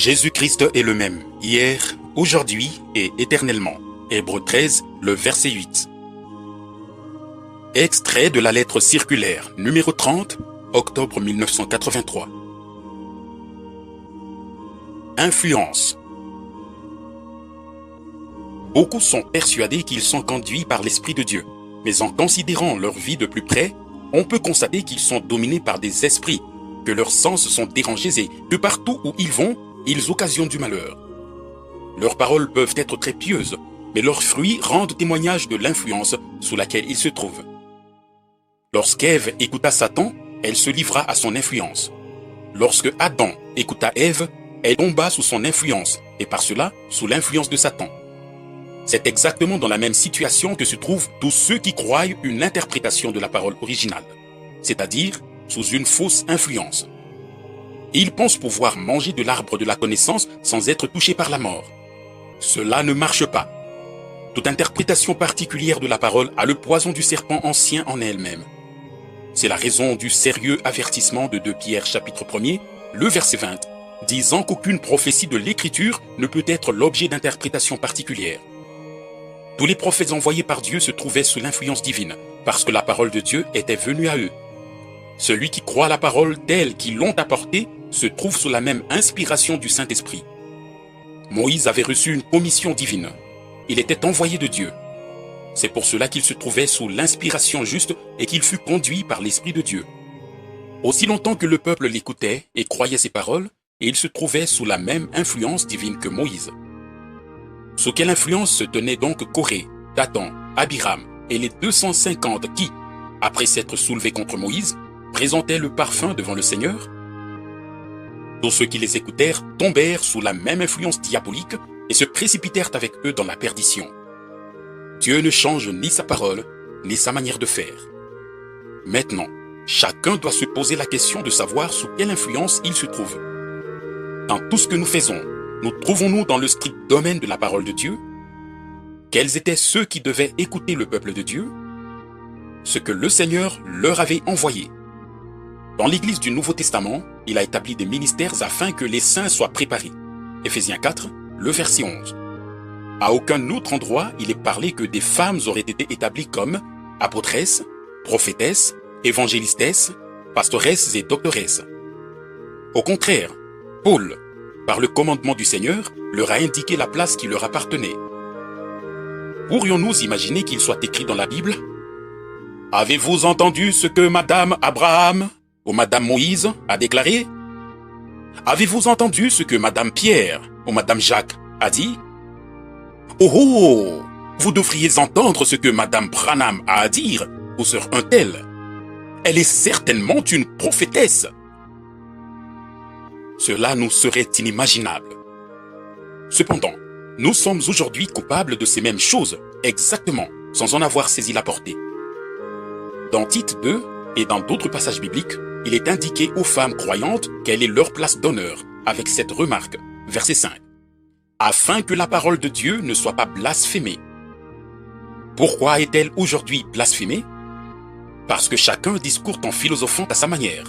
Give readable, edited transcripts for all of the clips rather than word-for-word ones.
Jésus-Christ est le même, hier, aujourd'hui et éternellement. Hébreux 13, le verset 8. Extrait de la lettre circulaire numéro 30, octobre 1983. Influence. Beaucoup sont persuadés qu'ils sont conduits par l'Esprit de Dieu, mais en considérant leur vie de plus près, on peut constater qu'ils sont dominés par des esprits, que leurs sens sont dérangés et que partout où ils vont, ils occasionnent du malheur. Leurs paroles peuvent être très pieuses, mais leurs fruits rendent témoignage de l'influence sous laquelle ils se trouvent. Lorsqu'Ève écouta Satan, elle se livra à son influence. Lorsque Adam écouta Ève, elle tomba sous son influence, et par cela, sous l'influence de Satan. C'est exactement dans la même situation que se trouvent tous ceux qui croient une interprétation de la parole originale, c'est-à-dire sous une fausse influence. Ils pensent pouvoir manger de l'arbre de la connaissance sans être touchés par la mort. Cela ne marche pas. Toute interprétation particulière de la parole a le poison du serpent ancien en elle-même. C'est la raison du sérieux avertissement de 2 Pierre chapitre 1er, le verset 20, disant qu'aucune prophétie de l'Écriture ne peut être l'objet d'interprétation particulière. Tous les prophètes envoyés par Dieu se trouvaient sous l'influence divine, parce que la parole de Dieu était venue à eux. Celui qui croit la parole telle qu'ils l'ont apportée se trouve sous la même inspiration du Saint-Esprit. Moïse avait reçu une commission divine. Il était envoyé de Dieu. C'est pour cela qu'il se trouvait sous l'inspiration juste et qu'il fut conduit par l'Esprit de Dieu. Aussi longtemps que le peuple l'écoutait et croyait ses paroles, il se trouvait sous la même influence divine que Moïse. Sous quelle influence se tenaient donc Corée, Dathan, Abiram et les 250 qui, après s'être soulevés contre Moïse, présentaient le parfum devant le Seigneur? Tous ceux qui les écoutèrent tombèrent sous la même influence diabolique et se précipitèrent avec eux dans la perdition. Dieu ne change ni sa parole, ni sa manière de faire. Maintenant, chacun doit se poser la question de savoir sous quelle influence il se trouve. Dans tout ce que nous faisons, nous trouvons-nous dans le strict domaine de la parole de Dieu? Quels étaient ceux qui devaient écouter le peuple de Dieu? Ce que le Seigneur leur avait envoyé. Dans l'Église du Nouveau Testament, il a établi des ministères afin que les saints soient préparés. Éphésiens 4, le verset 11. À aucun autre endroit, il est parlé que des femmes auraient été établies comme apôtresses, prophétesses, évangélistesses, pastoresses et doctoresses. Au contraire, Paul, par le commandement du Seigneur, leur a indiqué la place qui leur appartenait. Pourrions-nous imaginer qu'il soit écrit dans la Bible? Avez-vous entendu ce que Madame Abraham ou Madame Moïse a déclaré? Avez-vous entendu ce que Madame Pierre ou Madame Jacques a dit? Oh oh! Vous devriez entendre ce que Madame Branham a à dire, ou sœur Untel. Elle est certainement une prophétesse. Cela nous serait inimaginable. Cependant, nous sommes aujourd'hui coupables de ces mêmes choses, exactement, sans en avoir saisi la portée. Dans Tite 2 et dans d'autres passages bibliques, il est indiqué aux femmes croyantes quelle est leur place d'honneur, avec cette remarque, verset 5. Afin que la parole de Dieu ne soit pas blasphémée. Pourquoi est-elle aujourd'hui blasphémée? Parce que chacun discourt en philosophant à sa manière.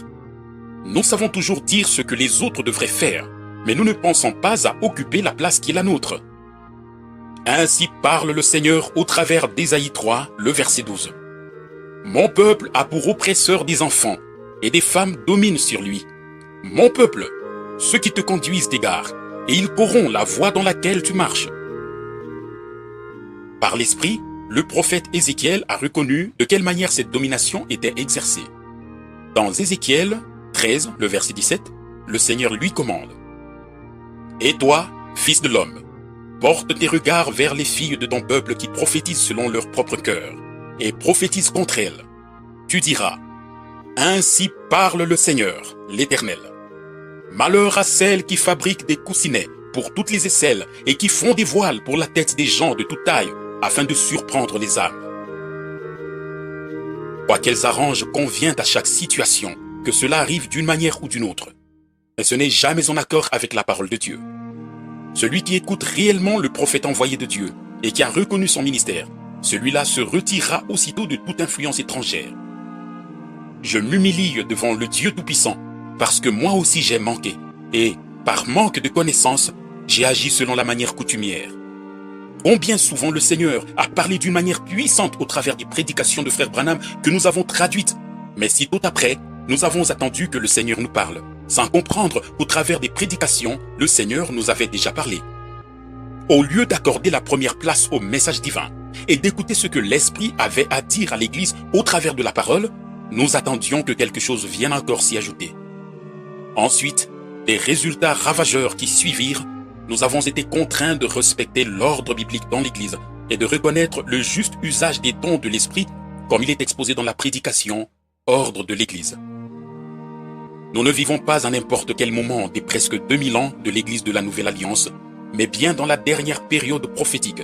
Nous savons toujours dire ce que les autres devraient faire, mais nous ne pensons pas à occuper la place qui est la nôtre. Ainsi parle le Seigneur au travers d'Ésaïe 3, le verset 12. Mon peuple a pour oppresseur des enfants, et des femmes dominent sur lui. Mon peuple, ceux qui te conduisent t'égarent, et ils corrompent la voie dans laquelle tu marches. Par l'Esprit, le prophète Ézéchiel a reconnu de quelle manière cette domination était exercée. Dans Ézéchiel 13, le verset 17, le Seigneur lui commande. Et toi, fils de l'homme, porte tes regards vers les filles de ton peuple qui prophétisent selon leur propre cœur, et prophétise contre elles. Tu diras, ainsi parle le Seigneur, l'Éternel. Malheur à celles qui fabriquent des coussinets pour toutes les aisselles et qui font des voiles pour la tête des gens de toute taille, afin de surprendre les âmes. Quoi qu'elles arrangent convient à chaque situation, que cela arrive d'une manière ou d'une autre. Mais ce n'est jamais en accord avec la parole de Dieu. Celui qui écoute réellement le prophète envoyé de Dieu et qui a reconnu son ministère, celui-là se retirera aussitôt de toute influence étrangère. Je m'humilie devant le Dieu Tout-Puissant, parce que moi aussi j'ai manqué, et Par manque de connaissances, j'ai agi selon la manière coutumière. Combien souvent le Seigneur a parlé d'une manière puissante au travers des prédications de Frère Branham que nous avons traduites, mais sitôt après, nous avons attendu que le Seigneur nous parle, sans comprendre qu'au travers des prédications, le Seigneur nous avait déjà parlé. Au lieu d'accorder la première place au message divin et d'écouter ce que l'Esprit avait à dire à l'Église au travers de la parole, nous attendions que quelque chose vienne encore s'y ajouter. Ensuite, les résultats ravageurs qui suivirent, nous avons été contraints de respecter l'ordre biblique dans l'Église et de reconnaître le juste usage des dons de l'Esprit comme il est exposé dans la prédication, ordre de l'Église. Nous ne vivons pas à n'importe quel moment des presque 2000 ans de l'Église de la Nouvelle Alliance, mais bien dans la dernière période prophétique.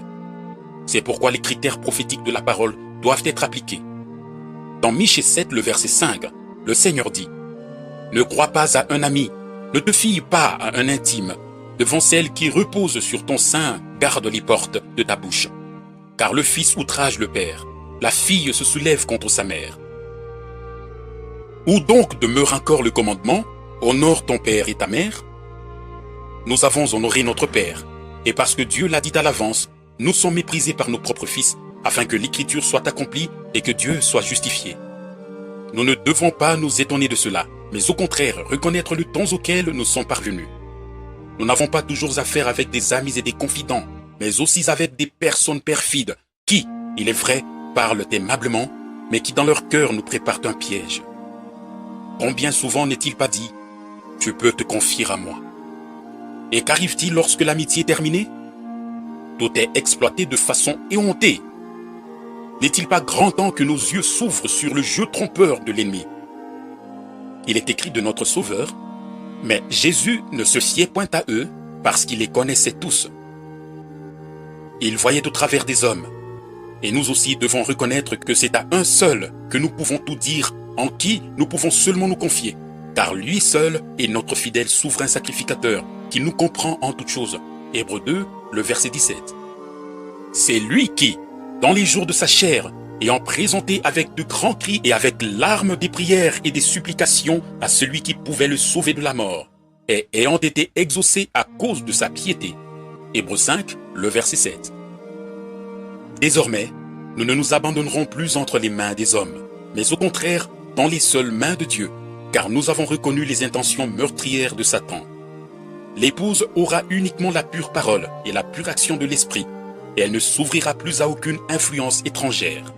C'est pourquoi les critères prophétiques de la parole doivent être appliqués. Dans Michée 7, le verset 5, le Seigneur dit « Ne crois pas à un ami, ne te fie pas à un intime. Devant celle qui repose sur ton sein, garde les portes de ta bouche. Car le fils outrage le père, la fille se soulève contre sa mère. Où donc demeure encore le commandement? Honore ton père et ta mère. Nous avons honoré notre père, et parce que Dieu l'a dit à l'avance, nous sommes méprisés par nos propres fils, afin que l'écriture soit accomplie et que Dieu soit justifié. Nous ne devons pas nous étonner de cela, mais au contraire reconnaître le temps auquel nous sommes parvenus. Nous n'avons pas toujours affaire avec des amis et des confidents, mais aussi avec des personnes perfides qui, il est vrai, parlent aimablement, mais qui dans leur cœur nous préparent un piège. Combien souvent n'est-il pas dit « Tu peux te confier à moi ». Et qu'arrive-t-il lorsque l'amitié est terminée? Tout est exploité de façon éhontée. N'est-il pas grand temps que nos yeux s'ouvrent sur le jeu trompeur de l'ennemi? Il est écrit de notre Sauveur, mais Jésus ne se fiait point à eux parce qu'il les connaissait tous. Il voyait au travers des hommes. Et nous aussi devons reconnaître que c'est à un seul que nous pouvons tout dire, en qui nous pouvons seulement nous confier, car lui seul est notre fidèle souverain sacrificateur, qui nous comprend en toutes choses. Hébreux 2, le verset 17. C'est lui qui, dans les jours de sa chair, ayant présenté avec de grands cris et avec larmes des prières et des supplications à celui qui pouvait le sauver de la mort, et ayant été exaucé à cause de sa piété. Hébreux 5, le verset 7. Désormais, nous ne nous abandonnerons plus entre les mains des hommes, mais au contraire dans les seules mains de Dieu, car nous avons reconnu les intentions meurtrières de Satan. L'épouse aura uniquement la pure parole et la pure action de l'esprit, et elle ne s'ouvrira plus à aucune influence étrangère.